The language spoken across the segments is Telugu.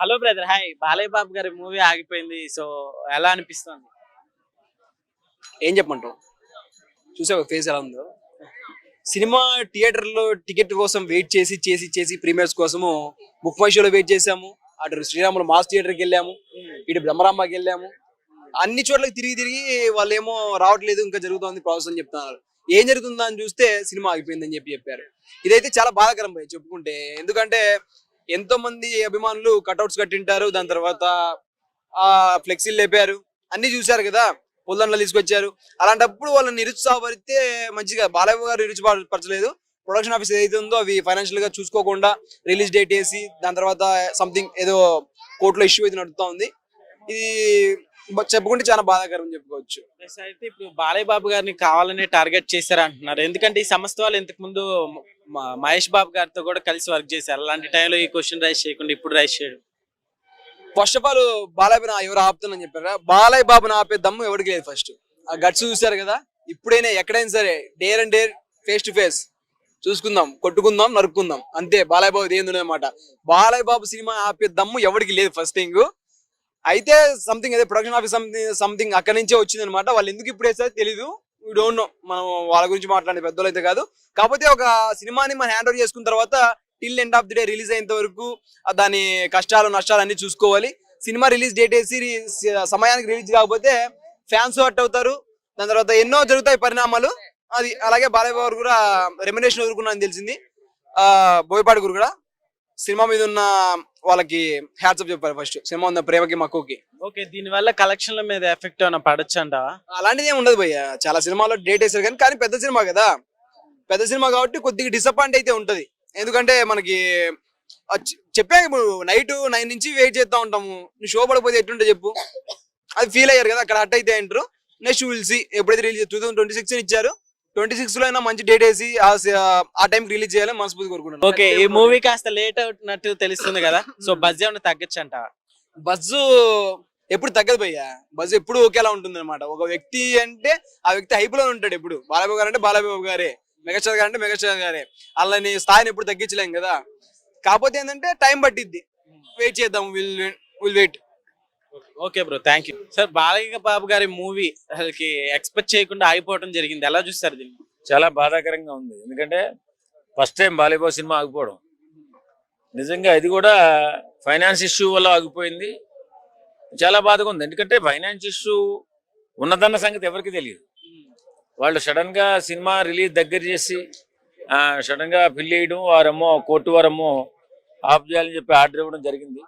Hello brother, hi. Balayya Babu గారి మూవీ ఆగిపోయింది. సో ఎలా అనిపిస్తుంది? ఏం చెప్పమంటావు? చూసావా ఫేస్ ఎలా ఉందో? సినిమా థియేటర్‌లో టికెట్ కోసం వెయిట్ చేసి ప్రీమియర్స్ కోసము బుక్ మై షోలో వెయిట్ చేసాము. అటు శ్రీరాములు మాస్ థియేటర్‌కెళ్ళాము. ఇటు బ్రహ్మరాంబకెళ్ళాము. అన్ని చోట్లకి తిరిగి వాళ్ళేమో రావట్లేదు, ఇంకా జరుగుతోంది ప్రాసెస్ అని చెప్తున్నారు. ఏం జరుగుతుందా అని చూస్తే సినిమా ఆగిపోయిందని చెప్పారు. ఇదైతే చాలా బాధాకరం భయ్ చెప్పుకుంటే. ఎందుకంటే ఎంతో మంది అభిమానులు కట్అవుట్స్ కట్టింటారు. దాని తర్వాత ఫ్లెక్సీలు లేపారు. అన్ని చూశారు కదా, పొల్దండలు తీసుకొచ్చారు. అలాంటప్పుడు వాళ్ళని నిరుత్సాహపరిస్తే మంచిగా. బాలయ్య గారు నిరుత్సాహపరచలేదు. ప్రొడక్షన్ ఆఫీస్ ఏదైతే ఉందో అవి ఫైనాన్షియల్ గా చూసుకోకుండా రిలీజ్ డేట్ వేసి దాని తర్వాత సంథింగ్ ఏదో కోర్టులో ఇష్యూ అయితే నడుస్తూ ఉంది. ఇది చెప్పుకుంటే చాలా బాధాకరం చెప్పుకోవచ్చు. ప్లస్ అయితే ఇప్పుడు బాలయ్య బాబు గారిని కావాలనే టార్గెట్ చేశారు అంటున్నారు. ఎందుకంటే ఈ సంస్థ వాళ్ళు ఇంతకు ముందు మహేష్ బాబు గారితో కూడా కలిసి వర్క్ చేశారు. అలాంటి టైంలో ఈ క్వశ్చన్ రైజ్ చేయకుండా ఇప్పుడు రైజ్ చేయడం. ఫస్ట్ ఆఫ్ ఆల్ బాలయ్య ఎవరు ఆపుతుందని చెప్పారా? బాలయ్య బాబుని ఆపే దమ్ము ఎవరికి లేదు. ఫస్ట్ ఆ గట్స్ చూసారు కదా. ఇప్పుడైనా ఎక్కడైనా సరే dare and dare, face to face చూసుకుందాం, కొట్టుకుందాం, నరుక్కుందాం అంతే. బాలయ్య బాబు ఏందన్నమాట. బాలయ్య బాబు సినిమా ఆపే దమ్ము ఎవరికి లేదు ఫస్ట్ థింగ్. అయితే సంథింగ్ అదే ప్రొడక్షన్ ఆఫీస్ సంథింగ్ అక్కడి నుంచే వచ్చింది అనమాట. వాళ్ళు ఎందుకు ఇప్పుడు వేసారో తెలీదు. We don't know. మనం వాళ్ళ గురించి మాట్లాడే పెద్దలు అయితే కాదు. కాకపోతే ఒక సినిమాని మనం హ్యాండ్ ఓవర్ చేసుకున్న తర్వాత till end of the day release అయ్యేంత వరకు దాని కష్టాలు నష్టాలు అన్ని చూసుకోవాలి. సినిమా రిలీజ్ డేట్ వేసి సమయానికి రిలీజ్ కాకపోతే ఫ్యాన్స్ హర్ట్ అవుతారు. దాని తర్వాత ఎన్నో జరుగుతాయి పరిణామాలు. అది అలాగే బాలయ్య బాబు కూడా రెమ్యునేషన్ వదులుకున్నా తెలిసింది. బోయపాటి గురు కూడా సినిమా మీద ఉన్న వాళ్ళకి హ్యాట్స్ ఆఫ్ చెప్పారు. ఫస్ట్ సినిమా ఉన్న ప్రేమకి మక్కువకి. ఓకే, దీని వల్ల కలెక్షన్ల మీద ఎఫెక్ట్ ఏమైనా పడొచ్చు అంటావా? అలాంటిది ఏమి ఉండదు భయ్య. చాలా సినిమాలో డేట్ వేసారు కానీ పెద్ద సినిమా కదా. పెద్ద సినిమా కాబట్టి కొద్దిగా డిసప్పాయింట్ అయితే ఉంటది. ఎందుకంటే మనకి చెప్పాక ఇప్పుడు నైట్ 9 నుంచి వెయిట్ చేస్తూ ఉంటాము. నువ్వు షో పడిపోతే ఎట్లుంటే చెప్పు. అది ఫీల్ అయ్యారు కదా, అక్కడ అట్ అయితే అంటారు. నెక్స్ట్ విల్ సీ ఎప్పుడైతే రిలీజ్ 2026 ఇచ్చారు. 26 లో అయినా మంచి డేట్ వేసి ఆ టైం రిలీజ్ చేయాలని మనస్ఫూర్తి కోరుకుంటున్నాను. ఓకే, ఈ మూవీ కాస్త లేట్ అవుతున్నట్టు తెలుస్తుంది కదా. సో బజ్ ఏమైనా తగ్గచ్చు అంటావా? బజ్జు ఎప్పుడు తగ్గదు భయ్య. బజ్జు ఎప్పుడు ఒకేలా ఉంటుంది అనమాట. ఒక వ్యక్తి అంటే ఆ వ్యక్తి హైప్ లో ఉంటాడు ఎప్పుడు. బాలయ్య గారు అంటే బాలయ్య బాబు గారే, మెగాస్టార్ గారు అంటే మెగాస్టార్ గారే. అలాని స్థాయిని ఎప్పుడు తగ్గించలేం కదా. కాకపోతే ఏంటంటే టైం పట్టిద్ది. వెయిట్ చేద్దాం. Will wait. Okay bro, thank you. Sir, Balayya Babu గారి మూవీ అసలుకి ఎక్స్పెక్ట్ చేయకుండా ఆగిపోవడం జరిగింది. ఎలా చూస్తారు దీన్ని? చాలా బాధాకరంగా ఉంది. ఎందుకంటే first time Balayya Babu cinema ఆగిపోవడం నిజంగా ఇది కూడా ఫైనాన్స్ ఇష్యూ వల్ల ఆగిపోయింది. చాలా బాధగా ఉంది. ఎందుకంటే ఫైనాన్స్ ఇష్యూ ఉన్నదన్న సంగతి ఎవరికి తెలియదు. వాళ్ళు సడన్ గా సినిమా రిలీజ్ దగ్గర చేసి సడన్ గా బిల్ వేయడం, వారేమో కోర్టు వారేమో ఆఫ్ చేయాలని చెప్పి ఆర్డర్ ఇవ్వడం జరిగింది.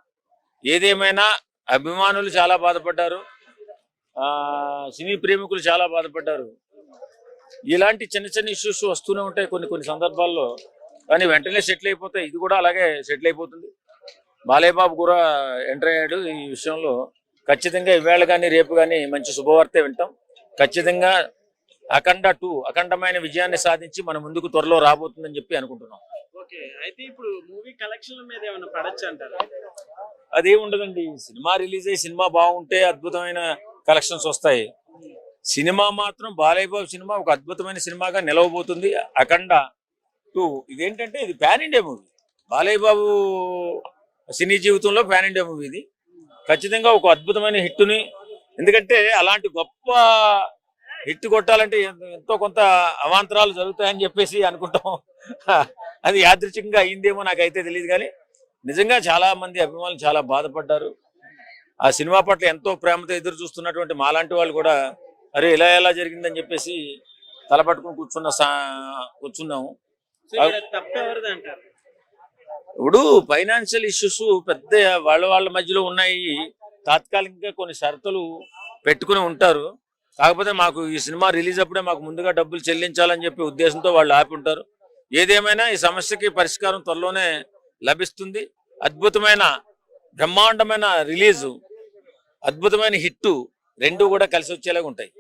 ఏదేమైనా అభిమానులు చాలా బాధపడ్డారు, సినీ ప్రేమికులు చాలా బాధపడ్డారు. ఇలాంటి చిన్న చిన్న ఇష్యూస్ వస్తూనే ఉంటాయి కొన్ని సందర్భాల్లో, కానీ వెంటనే సెటిల్ అయిపోతాయి. ఇది కూడా అలాగే సెటిల్ అయిపోతుంది. బాలయ్య బాబు కూడా ఎంటర్ అయ్యాడు ఈ విషయంలో. ఖచ్చితంగా ఇవాళ కానీ రేపు కానీ మంచి శుభవార్త వింటాం. ఖచ్చితంగా అఖండమైన విజయాన్ని సాధించి మన ముందుకు త్వరలో రాబోతుందని చెప్పి అనుకుంటున్నాం. ఓకే, అయితే ఇప్పుడు మూవీ కలెక్షన్ల మీద ఏమైనా పడచ్చు అంటారా? అదేముండదండి. సినిమా రిలీజ్ అయ్యి సినిమా బాగుంటే అద్భుతమైన కలెక్షన్స్ వస్తాయి. సినిమా మాత్రం బాలయ్య బాబు సినిమా ఒక అద్భుతమైన సినిమాగా నిలవబోతుంది. అఖండ 2 ఇదేంటంటే ఇది pan India movie. Balayya Babu సినీ జీవితంలో పాన్ ఇండియా మూవీ ఇది. ఖచ్చితంగా ఒక అద్భుతమైన హిట్ని, ఎందుకంటే అలాంటి గొప్ప హిట్ కొట్టాలంటే ఎంతో కొంత అవాంతరాలు జరుగుతాయని చెప్పేసి అనుకుంటాం. అది యాదృచ్ఛికంగా అయిందేమో నాకైతే తెలియదు, కానీ నిజంగా చాలా మంది అభిమానులు చాలా బాధపడ్డారు. ఆ సినిమా పట్ల ఎంతో ప్రేమతో ఎదురు చూస్తున్నటువంటి మాలాంటి వాళ్ళు కూడా అరే ఇలా ఎలా జరిగిందని చెప్పేసి తలపట్టుకుని కూర్చున్నాము. ఇప్పుడు ఫైనాన్షియల్ ఇష్యూస్ పెద్ద వాళ్ళ మధ్యలో ఉన్నాయి. తాత్కాలికంగా కొన్ని షరతులు పెట్టుకుని ఉంటారు. కాకపోతే మాకు ఈ సినిమా రిలీజ్ అప్పుడే మాకు ముందుగా డబ్బులు చెల్లించాలని చెప్పి ఉద్దేశంతో వాళ్ళు ఆపి ఉంటారు. ఏదేమైనా ఈ సమస్యకి పరిష్కారం త్వరలోనే లభిస్తుంది. అద్భుతమైన బ్రహ్మాండమైన రిలీజు, అద్భుతమైన హిట్టు రెండు కూడా కలిసి వచ్చేలాగా ఉంటాయి.